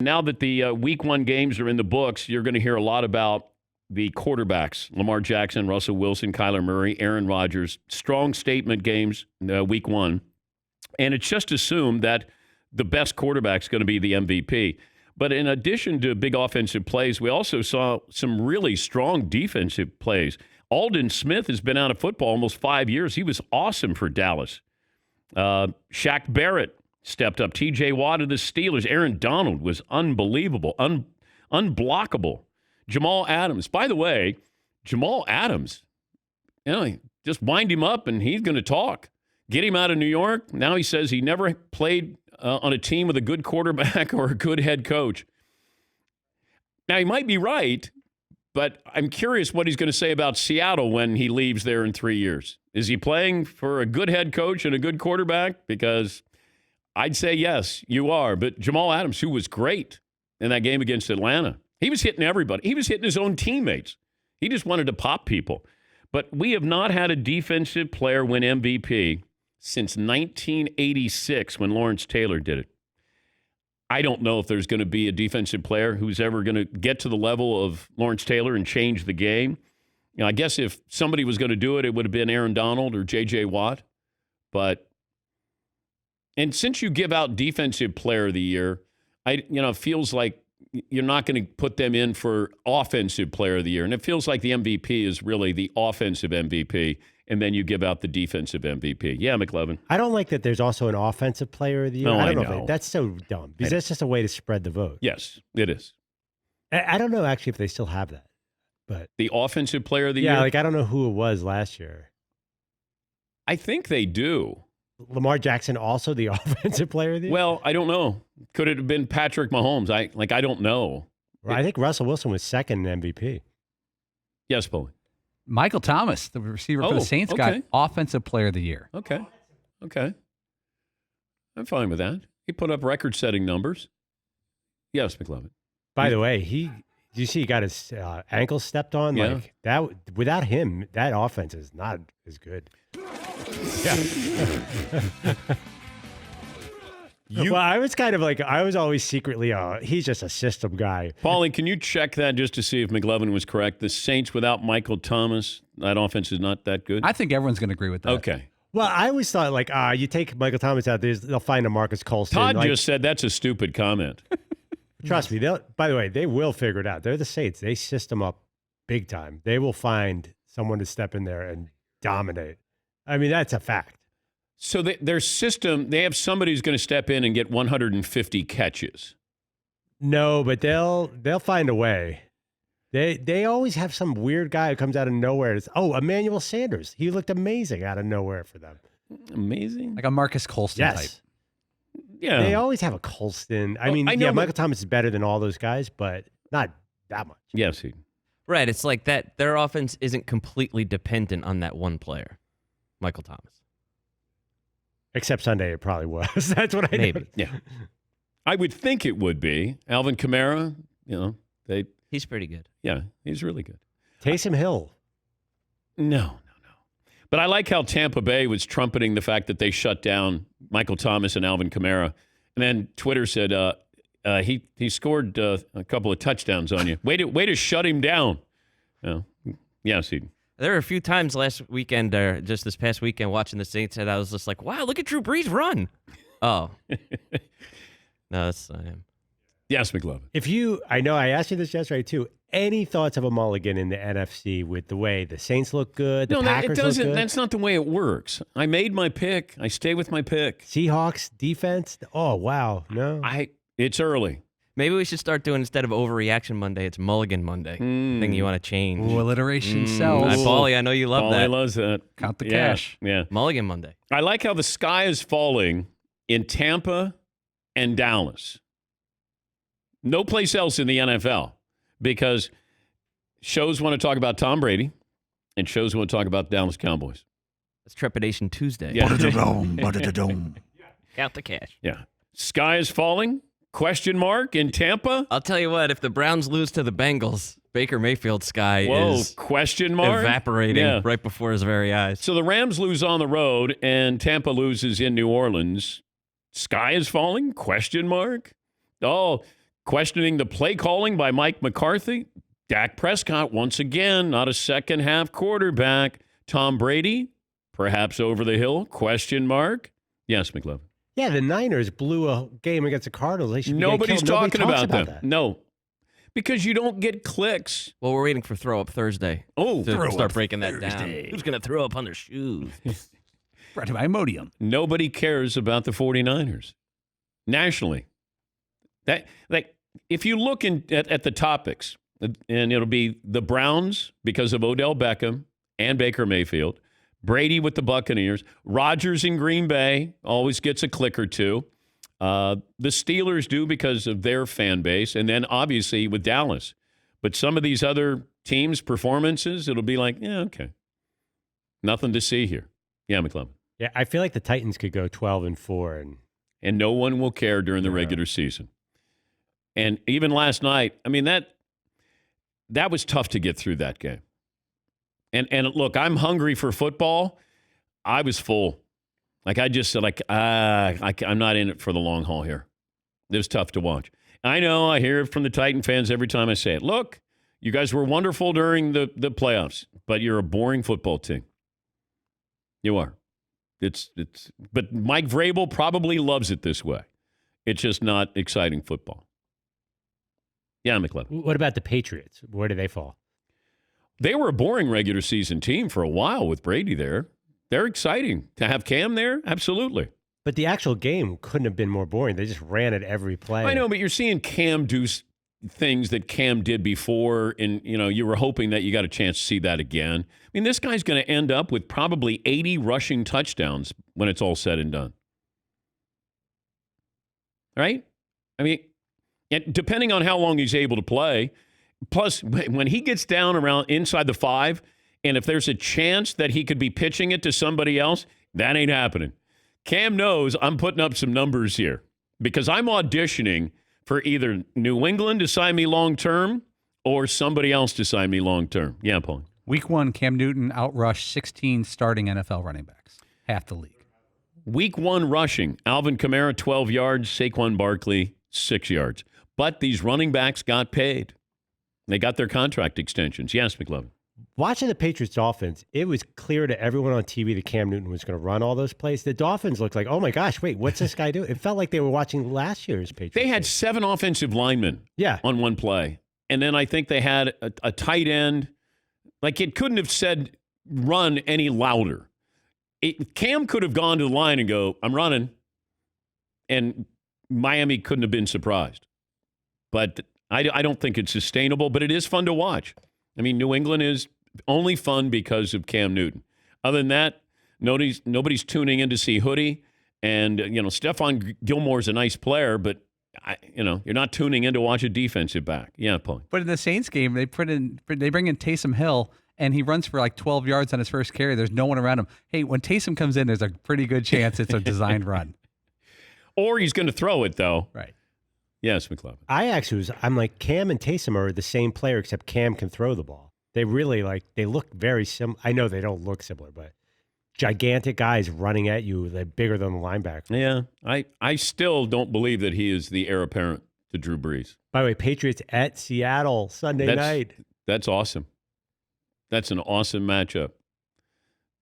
Now that the week one games are in the books, you're going to hear a lot about the quarterbacks. Lamar Jackson, Russell Wilson, Kyler Murray, Aaron Rodgers. Strong statement games week one. And it's just assumed that the best quarterback's going to be the MVP. But in addition to big offensive plays, we also saw some really strong defensive plays. Aldon Smith has been out of football almost 5 years. He was awesome for Dallas. Shaq Barrett stepped up. T.J. Watt of the Steelers. Aaron Donald was unbelievable, unblockable. Jamal Adams. By the way, Jamal Adams, just wind him up and he's going to talk. Get him out of New York. Now he says he never played on a team with a good quarterback or a good head coach. Now, he might be right, but I'm curious what he's going to say about Seattle when he leaves there in 3 years. Is he playing for a good head coach and a good quarterback? Because I'd say yes, you are. But Jamal Adams, who was great in that game against Atlanta, he was hitting everybody. He was hitting his own teammates. He just wanted to pop people. But we have not had a defensive player win MVP since 1986 when Lawrence Taylor did it. I don't know if there's going to be a defensive player who's ever going to get to the level of Lawrence Taylor and change the game. I guess if somebody was going to do it, it would have been Aaron Donald or J.J. Watt. And since you give out Defensive Player of the Year, it feels like you're not going to put them in for Offensive Player of the Year. And it feels like the MVP is really the offensive MVP, and then you give out the defensive MVP. Yeah, McLevin. I don't like that there's also an Offensive Player of the Year. No, I don't know. That's so dumb, because that's just a way to spread the vote. Yes, it is. I don't know, actually, if they still have that. But the Offensive Player of the Year? Yeah, I don't know who it was last year. I think they do. Lamar Jackson also the Offensive Player of the Year? Well, I don't know. Could it have been Patrick Mahomes? I don't know. I think Russell Wilson was second in MVP. Yes, Paulie. Michael Thomas, the receiver for the Saints, got Offensive Player of the Year. Okay. I'm fine with that. He put up record-setting numbers. Yes, McLevin. By the way, you see he got his ankle stepped on? Yeah. Like that, without him, that offense is not as good. Yeah. I was always secretly, he's just a system guy. Paulie, can you check that just to see if McLevin was correct? The Saints without Michael Thomas, that offense is not that good? I think everyone's going to agree with that. Okay. Well, I always thought, you take Michael Thomas out, they'll find a Marcus Colston. Todd just said that's a stupid comment. Trust me. By the way, they will figure it out. They're the Saints. They system up big time. They will find someone to step in there and dominate. I mean, that's a fact. So their system, they have somebody who's going to step in and get 150 catches. No, but they'll find a way. They always have some weird guy who comes out of nowhere. Emmanuel Sanders. He looked amazing out of nowhere for them. Amazing? Like a Marcus Colston type. Yeah. They always have a Colston. Michael Thomas is better than all those guys, but not that much. Yes. Right. It's like that. Their offense isn't completely dependent on that one player, Michael Thomas. Except Sunday, it probably was. That's what I Maybe. noticed. Yeah. I would think it would be. Alvin Kamara, he's pretty good. Yeah, he's really good. Taysom Hill. No. But I like how Tampa Bay was trumpeting the fact that they shut down Michael Thomas and Alvin Kamara. And then Twitter said he scored a couple of touchdowns on you. Way to shut him down. Yes, he. There were a few times last weekend, or just this past weekend, watching the Saints, that I was just like, wow, look at Drew Brees run. Oh. No, that's I am. Yes, McLovin. I know I asked you this yesterday too. Any thoughts of a mulligan in the NFC with the way the Saints look good, the Packers it doesn't. look good? That's not the way it works. I made my pick. I stay with my pick. Seahawks defense. Oh wow, no. It's early. Maybe we should start doing, instead of Overreaction Monday, it's Mulligan Monday. Thing you want to change. Ooh, alliteration sells. Paulie, I know you love that. Paulie loves that. Count the cash. Yeah. Mulligan Monday. I like how the sky is falling in Tampa and Dallas. No place else in the NFL, because shows want to talk about Tom Brady and shows want to talk about Dallas Cowboys. It's Trepidation Tuesday. Yeah. Count the cash. Yeah. Sky is falling? Question mark in Tampa? I'll tell you what, if the Browns lose to the Bengals, Baker Mayfield's sky is question mark? evaporating right before his very eyes. So the Rams lose on the road and Tampa loses in New Orleans. Sky is falling? Question mark? Oh, Questioning the play calling by Mike McCarthy. Dak Prescott, once again, not a second-half quarterback. Tom Brady, perhaps over the hill, question mark. Yes, McLovin. Yeah, the Niners blew a game against the Cardinals. They should be Nobody's talking Nobody talks about them. that. No, because you don't get clicks. Well, we're waiting for Throw Up Thursday. Oh, to start breaking that down. Who's going to throw up on their shoes? Brought to you by Imodium. Nobody cares about the 49ers nationally. That, like, if you look at the topics, and it'll be the Browns because of Odell Beckham and Baker Mayfield, Brady with the Buccaneers, Rodgers in Green Bay always gets a click or two. The Steelers do because of their fan base, and then obviously with Dallas. But some of these other teams' performances, it'll be like, yeah, okay. Nothing to see here. Yeah, McClellan. Yeah, I feel like the Titans could go 12-4. And no one will care during the regular season. And even last night, I mean, that was tough to get through that game. And look, I'm hungry for football. I was full. Like, I just said, like, I'm not in it for the long haul here. It was tough to watch. I know, I hear it from the Titan fans every time I say it. Look, you guys were wonderful during the playoffs, but you're a boring football team. You are. But Mike Vrabel probably loves it this way. It's just not exciting football. Yeah, McLeod. What about the Patriots? Where do they fall? They were a boring regular season team for a while with Brady there. They're exciting. To have Cam there, absolutely. But the actual game couldn't have been more boring. They just ran it every play. I know, but you're seeing Cam do things that Cam did before, and you were hoping that you got a chance to see that again. I mean, this guy's going to end up with probably 80 rushing touchdowns when it's all said and done. Right? I mean, and depending on how long he's able to play, plus when he gets down around inside the 5, and if there's a chance that he could be pitching it to somebody else, that ain't happening. Cam knows I'm putting up some numbers here because I'm auditioning for either New England to sign me long-term or somebody else to sign me long-term. Yeah, Paul. Week 1, Cam Newton outrushed 16 starting NFL running backs, half the league. Week 1 rushing, Alvin Kamara, 12 yards, Saquon Barkley, 6 yards. But these running backs got paid. They got their contract extensions. Yes, McLovin. Watching the Patriots Dolphins, it was clear to everyone on TV that Cam Newton was going to run all those plays. The Dolphins looked like, oh my gosh, wait, what's this guy doing? It felt like they were watching last year's Patriots. They had 7 offensive linemen on one play. And then I think they had a tight end. Like, it couldn't have said run any louder. Cam could have gone to the line and go, I'm running. And Miami couldn't have been surprised. But I don't think it's sustainable, but it is fun to watch. I mean, New England is only fun because of Cam Newton. Other than that, nobody's tuning in to see Hoodie. And, Stephon Gilmore's a nice player, but, you're not tuning in to watch a defensive back. Yeah, Paul. But in the Saints game, they bring in Taysom Hill, and he runs for like 12 yards on his first carry. There's no one around him. Hey, when Taysom comes in, there's a pretty good chance it's a designed run. Or he's going to throw it, though. Right. Yes, McLovin. I'm like, Cam and Taysom are the same player, except Cam can throw the ball. They really they look very similar. I know they don't look similar, but gigantic guys running at you, they're bigger than the linebacker. Yeah, I still don't believe that he is the heir apparent to Drew Brees. By the way, Patriots at Seattle Sunday night. That's awesome. That's an awesome matchup.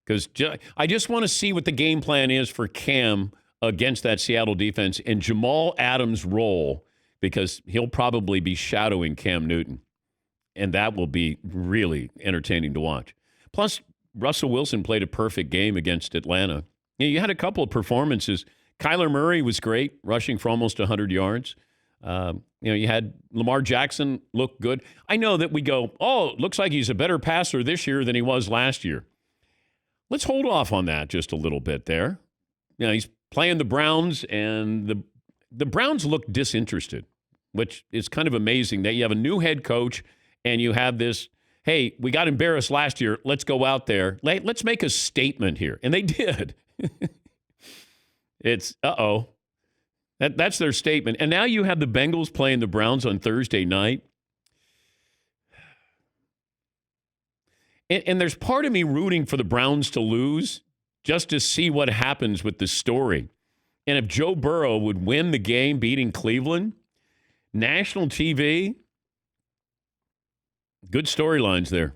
Because I just want to see what the game plan is for Cam against that Seattle defense and Jamal Adams' role, because he'll probably be shadowing Cam Newton. And that will be really entertaining to watch. Plus, Russell Wilson played a perfect game against Atlanta. You had a couple of performances. Kyler Murray was great, rushing for almost 100 yards. You had Lamar Jackson look good. I know that we go, it looks like he's a better passer this year than he was last year. Let's hold off on that just a little bit there. He's playing the Browns, and the Browns look disinterested, which is kind of amazing that you have a new head coach and you have this, hey, we got embarrassed last year. Let's go out there. Let's make a statement here. And they did. It's, That's their statement. And now you have the Bengals playing the Browns on Thursday night. And there's part of me rooting for the Browns to lose just to see what happens with the story. And if Joe Burrow would win the game beating Cleveland, National TV. Good storylines there.